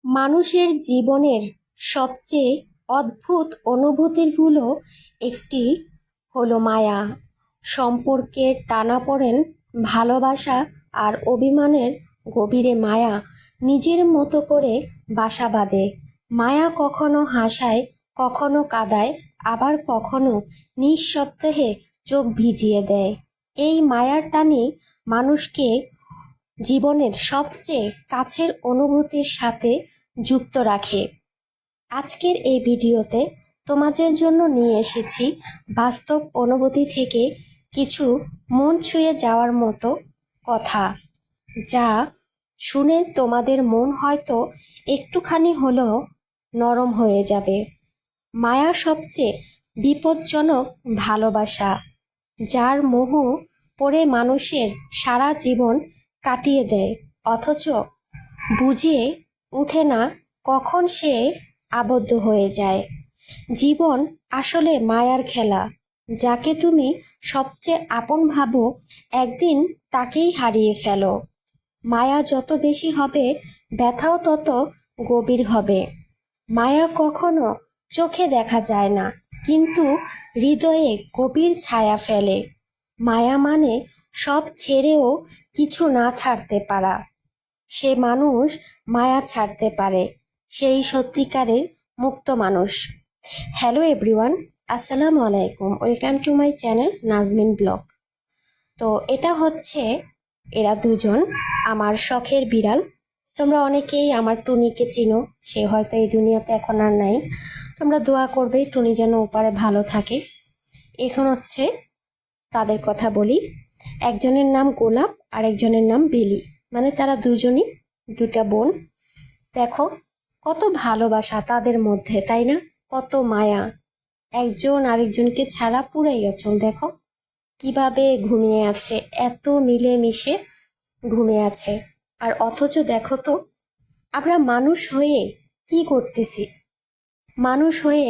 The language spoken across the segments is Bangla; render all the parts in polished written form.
মানুষের জীবনের সবচেয়ে অদ্ভুত অনুভূতিগুলো একটি হলো মায়া, সম্পর্কের টানাপোড়েন, ভালোবাসা আর অভিমানের গভীরে মায়া নিজের মতো করে বাসা বাঁধে। মায়া কখনো হাসায়, কখনো কাঁদায়, আবার কখনো নিঃশব্দে চোখ ভিজিয়ে দেয়। এই মায়ার টানই মানুষকে জীবনের সবচেয়ে কাছের অনুভূতির সাথে যুক্ত রাখে। আজকের এই ভিডিওতে তোমাদের জন্য নিয়ে এসেছি বাস্তব অনুভূতি থেকে কিছু মন ছুঁয়ে যাওয়ার মতো কথা, যা শুনে তোমাদের মন হয়তো একটুখানি হলেও নরম হয়ে যাবে। মায়া সবচেয়ে বিপজ্জনক ভালোবাসা, যার মোহ পড়ে মানুষের সারা জীবন কাটিয়ে দেয়, অথচ বুঝে ওঠে না কখন সে আবদ্ধ হয়ে যায়। জীবন আসলে মায়ার খেলা। যাকে তুমি সবচেয়ে আপন ভাবো, একদিন তাকেই হারিয়ে ফেলো। মায়া যত বেশি হবে, ব্যথাও তত গভীর হবে। মায়া কখনো চোখে দেখা যায় না, কিন্তু হৃদয়ে গভীর ছায়া ফেলে। মায়া মানে সব ছেড়েও কিছু না ছাড়তে পারা। সে মানুষ মায়া ছাড়তে পারে, সেই সত্যিকারের মুক্ত মানুষ। হ্যালো এভরিওয়ান, আসসালামু আলাইকুম, welcome to my channel Nazmin blog. তো এটা হচ্ছে এরা দুজন আমার শখের বিড়াল। তোমরা অনেকেই আমার টুনিকে চিনো, সে হয়তো এই দুনিয়াতে এখন আর নাই। তোমরা দোয়া করবে টুনি যেন ওপারে ভালো থাকে। এখন হচ্ছে তাদের কথা বলি। একজনের নাম গোলাপ আর একজনের নাম বেলি, মানে তারা দুজনই দুটা বোন। দেখো কত ভালোবাসা তাদের মধ্যে, তাই না? কত মায়া, একজন আরেকজনকে ছাড়া পুরাই অচল। দেখো কিভাবে ঘুমিয়ে আছে, এত মিলে মিশে ঘুমিয়ে আছে। আর অথচ দেখো তো আমরা মানুষ হয়ে কি করতেছি। মানুষ হয়ে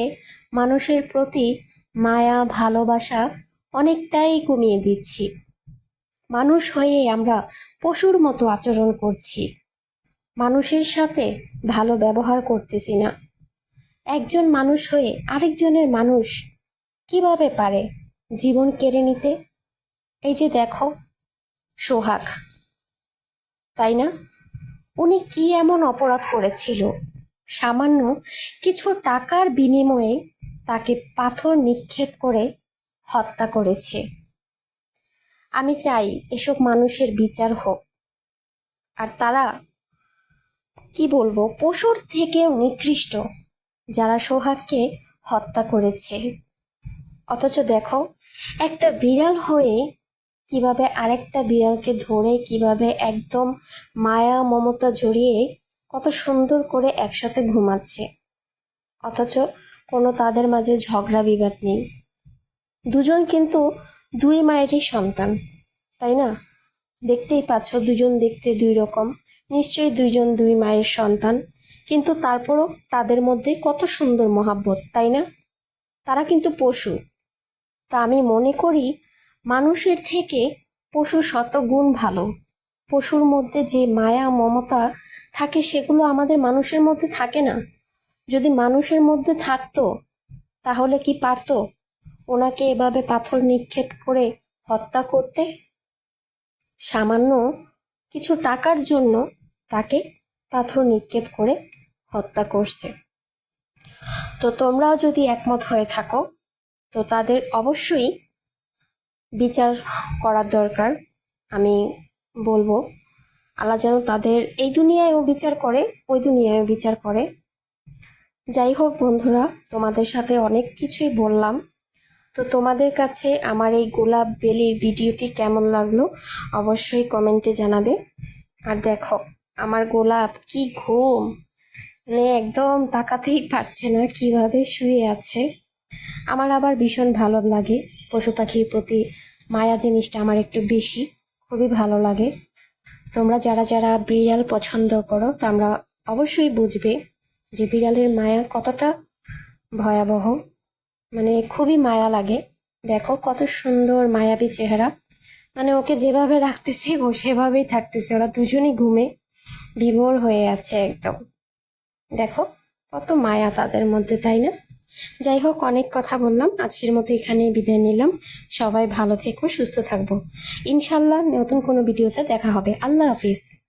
মানুষের প্রতি মায়া ভালোবাসা অনেকটাই কমিয়ে দিচ্ছি। মানুষ হয়ে আমরা পশুর মতো আচরণ করছি, মানুষের সাথে ভালো ব্যবহার করতেছি না। একজন মানুষ হয়ে আরেকজনের মানুষ কিভাবে পারে জীবন কেড়ে নিতে? এই যে দেখো সোহাগ, তাই না? উনি কি এমন অপরাধ করেছিল? সামান্য কিছু টাকার বিনিময়ে তাকে পাথর নিক্ষেপ করে হত্যা করেছে। আমি চাই এসব মানুষের বিচার হোক। আর তারা কি বলবো, পশুর থেকেও নিকৃষ্ট যারা সোহাগকে হত্যা করেছে। অথচ দেখো একটা বিড়াল হয়ে কিভাবে আরেকটা বিড়ালকে ধরে কিভাবে একদম মায়া মমতা জড়িয়ে কত সুন্দর করে একসাথে ঘুমাচ্ছে। অথচ কোনো তাদের মাঝে ঝগড়া বিবাদ নেই। দুজন কিন্তু দুই মায়েরই সন্তান, তাই না? দেখতেই পাচ্ছ দুজন দেখতে দুই রকম, নিশ্চয়ই দুইজন দুই মায়ের সন্তান, কিন্তু তারপরও তাদের মধ্যে কত সুন্দর মহাব্বত, তাই না? তারা কিন্তু পশু। তা আমি মনে করি মানুষের থেকে পশু শতগুণ ভালো। পশুর মধ্যে যে মায়া মমতা থাকে সেগুলো আমাদের মানুষের মধ্যে থাকে না। যদি মানুষের মধ্যে থাকতো তাহলে কি পারতো ওনাকে এভাবে পাথর নিক্ষেপ করে হত্যা করতে? সামান্য কিছু টাকার জন্য তাকে পাথর নিক্ষেপ করে হত্যা করছে। তো তোমরাও যদি একমত হয়ে থাকো, তো তাদের অবশ্যই বিচার করার দরকার। আমি বলবো আল্লাহ যেন তাদের এই দুনিয়ায়ও বিচার করে, ওই দুনিয়ায়ও বিচার করে। যাই হোক বন্ধুরা, তোমাদের সাথে অনেক কিছুই বললাম। তো তোমাদের কাছে আমার এই গোলাপ বেলির ভিডিওটি কেমন লাগলো অবশ্যই কমেন্টে জানাবে। আর দেখো আমার গোলাপ কি ঘুম, মানে একদম তাকাতেই পারছে না কিভাবে শুয়ে আছে। আমার আবার ভীষণ ভালো লাগে, পশু পাখির প্রতি মায়া জিনিসটা আমার একটু বেশি, খুবই ভালো লাগে। তোমরা যারা যারা বিড়াল পছন্দ করো তোমরা অবশ্যই বুঝবে যে বিড়ালের মায়া কতটা ভয়াবহ, মানে খুবই মায়া লাগে। দেখো কত সুন্দর মায়াবী চেহারা, মানে ওকে যেভাবে রাখতেছে ও সেভাবেই থাকতেছে। ওরা দুজনই ঘুমে বিভোর হয়ে আছে একদম। দেখো কত মায়া তাদের মধ্যে, তাই না? যাই হোক, অনেক কথা বললাম, আজকের মতো এখানেই বিদায় নিলাম। সবাই ভালো থেকো, সুস্থ থাকবো। ইনশাল্লাহ নতুন কোনো ভিডিওতে দেখা হবে। আল্লাহ হাফিজ।